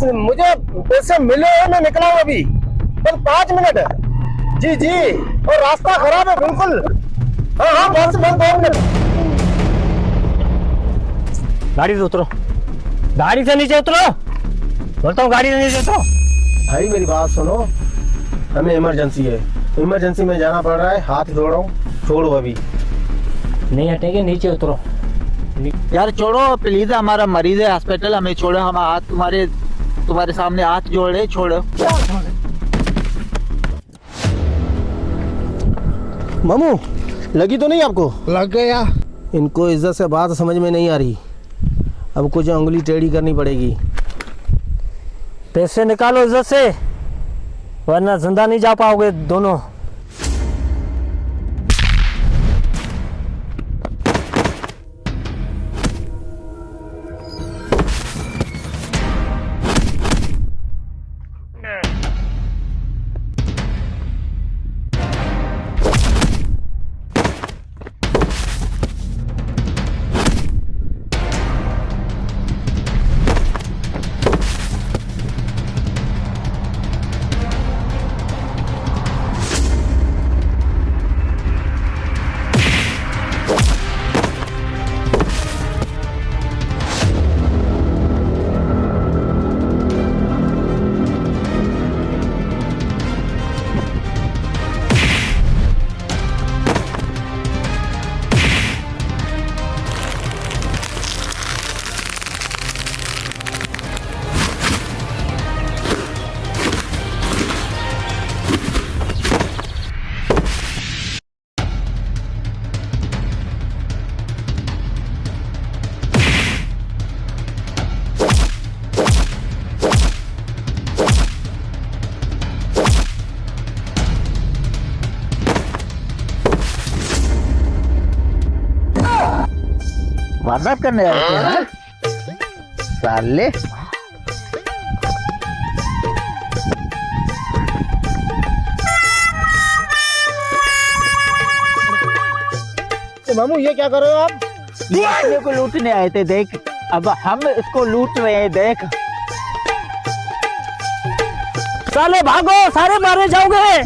मुझे पैसे मिले हैं, मैं निकला हूँ अभी, बस 5 मिनट है। जी जी, और रास्ता खराब है बिल्कुल। हाँ हाँ, बस 2 मिनट। गाड़ी से उतरो, गाड़ी से नीचे उतरो, बोलता हूँ गाड़ी से नीचे उतरो। भाई मेरी बात सुनो, हमें इमरजेंसी है, इमरजेंसी में जाना पड़ रहा है, हाथ जोड़ रहा हूँ, छोड़ो अभी। नहीं हटेंगे, नीचे उतरो। यार छोड़ो प्लीज, हमारा मरीज है हॉस्पिटल, हमें छोड़ो, हम हाथ तुम्हारे सामने हाथ जोड़ रहे, छोड़ो। मामू, लगी तो नहीं आपको? लग गया। इनको इज्जत से बात समझ में नहीं आ रही, अब कुछ उंगली टेढ़ी करनी पड़ेगी। पैसे निकालो इज्जत से, वरना जिंदा नहीं जा पाओगे दोनों। वारदात करने आए थे हाँ? साले। मामू ये क्या कर रहे हो आप? लूटने को लूटने आए थे, देख अब हम इसको लूट रहे हैं, देख। साले भागो, सारे मारे जाओगे।